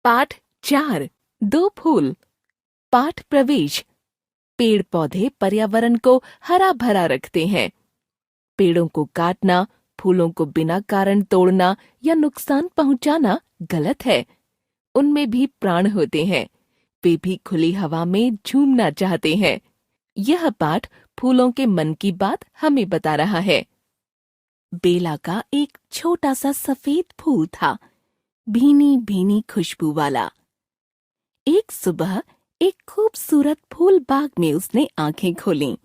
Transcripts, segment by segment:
पाठ 4 दो फूल। पाठ प्रवेश। पेड़ पौधे पर्यावरण को हरा भरा रखते हैं। पेड़ों को काटना, फूलों को बिना कारण तोड़ना या नुकसान पहुंचाना गलत है। उनमें भी प्राण होते हैं। वे भी खुली हवा में झूमना चाहते हैं। यह पाठ फूलों के मन की बात हमें बता रहा है। बेला का एक छोटा सा सफेद फूल था, भीनी भीनी खुशबू वाला। एक सुबह एक खूबसूरत फूल बाग में उसने आंखें खोलीं।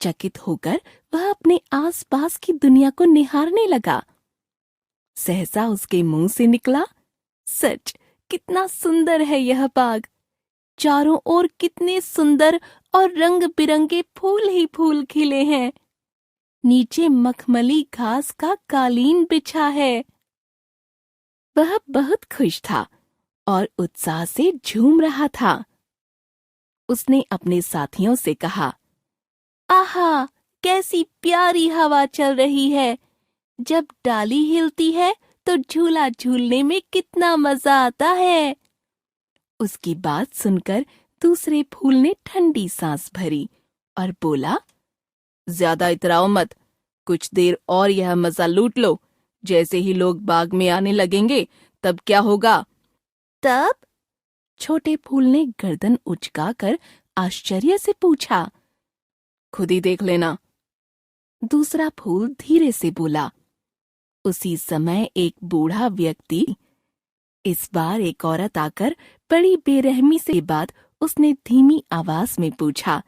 चकित होकर वह अपने आसपास की दुनिया को निहारने लगा। सहसा उसके मुंह से निकला, सच कितना सुंदर है यह बाग। चारों ओर कितने सुंदर और रंग बिरंगे फूल ही फूल खिले हैं। नीचे मखमली घास का कालीन बिछा है। वह बहुत खुश था और उत्साह से झूम रहा था। उसने अपने साथियों से कहा, आहा, कैसी प्यारी हवा चल रही है। जब डाली हिलती है तो झूला झूलने में कितना मजा आता है। उसकी बात सुनकर दूसरे फूल ने ठंडी सांस भरी और बोला, ज्यादा इतराओ मत, कुछ देर और यह मजा लूट लो। जैसे ही लोग बाग में आने लगेंगे तब क्या होगा? तब? छोटे फूल ने गर्दन उचकाकर आश्चर्य से पूछा। खुद ही देख लेना। दूसरा फूल धीरे से बोला। उसी समय एक बूढ़ा व्यक्ति, इस बार एक औरत आकर बड़ी बेरहमी से बात उसने धीमी आवाज में पूछा,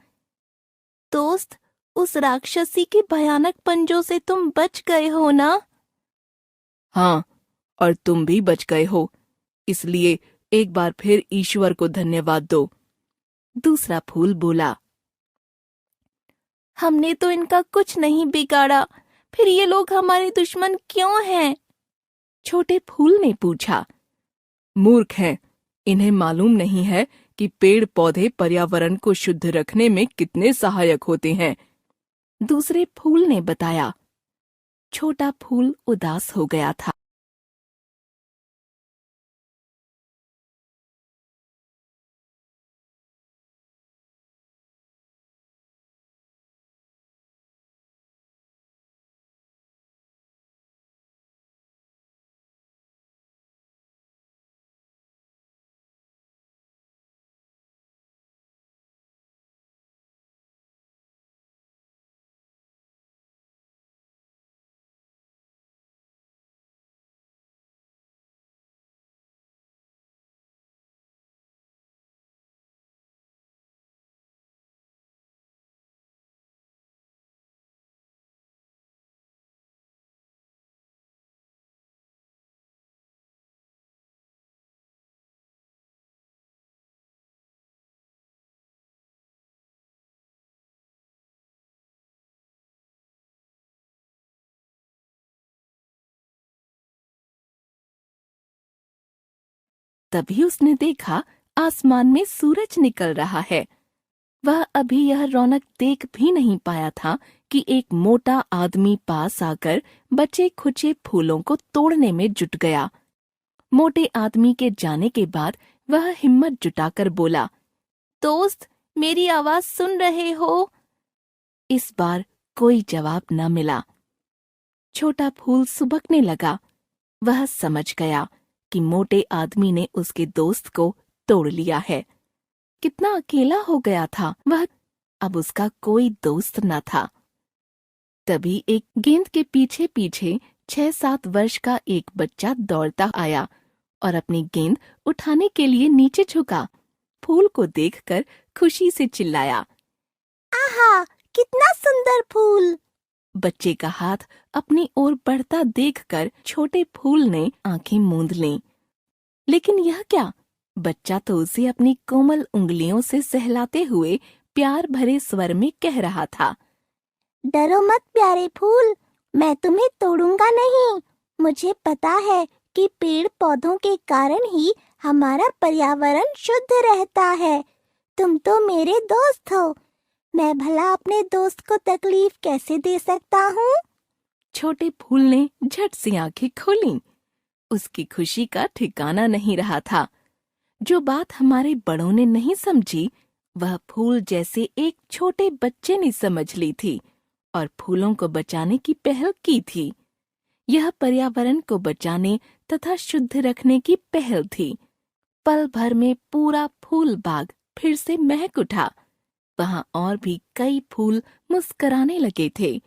दोस्त, उस राक्षसी के भयानक पंजों से तुम बच गए हो ना? हाँ, और तुम भी बच गए हो, इसलिए एक बार फिर ईश्वर को धन्यवाद दो। दूसरा फूल बोला, हमने तो इनका कुछ नहीं बिगाड़ा, फिर ये लोग हमारे दुश्मन क्यों हैं? छोटे फूल ने पूछा। मूर्ख हैं, इन्हें मालूम नहीं है कि पेड़ पौधे पर्यावरण को शुद्ध रखने में कितने सहायक होते हैं। दूसरे फूल ने बताया। छोटा फूल उदास हो गया था। तभी उसने देखा आसमान में सूरज निकल रहा है। वह अभी यह रौनक देख भी नहीं पाया था कि एक मोटा आदमी पास आकर बचे खुचे फूलों को तोड़ने में जुट गया। मोटे आदमी के जाने के बाद वह हिम्मत जुटाकर बोला, दोस्त, मेरी आवाज सुन रहे हो? इस बार कोई जवाब न मिला। छोटा फूल सुबकने लगा। वह समझ गया कि मोटे आदमी ने उसके दोस्त को तोड़ लिया है। कितना अकेला हो गया था वह। अब उसका कोई दोस्त न था। तभी एक गेंद के पीछे पीछे 6-7 वर्ष का एक बच्चा दौड़ता आया और अपनी गेंद उठाने के लिए नीचे झुका। फूल को देखकर खुशी से चिल्लाया, आहा, कितना सुंदर फूल! बच्चे का हाथ अपनी ओर बढ़ता देखकर छोटे फूल ने आंखें मूंद लीं। लेकिन यह क्या? बच्चा तो उसे अपनी कोमल उंगलियों से सहलाते हुए प्यार भरे स्वर में कह रहा था, डरो मत प्यारे फूल, मैं तुम्हें तोड़ूंगा नहीं। मुझे पता है कि पेड़ पौधों के कारण ही हमारा पर्यावरण शुद्ध रहता है। तुम तो मेरे दोस्त हो, मैं भला अपने दोस्त को तकलीफ कैसे दे सकता हूँ? छोटे फूल ने झट से आंखें खोलीं। उसकी खुशी का ठिकाना नहीं रहा था। जो बात हमारे बड़ों ने नहीं समझी, वह फूल जैसे एक छोटे बच्चे ने समझ ली थी और फूलों को बचाने की पहल की थी। यह पर्यावरण को बचाने तथा शुद्ध रखने की पहल थी। पल भर में पूरा फूल बाग फिर से महक उठा। वहां और भी कई फूल मुस्कराने लगे थे।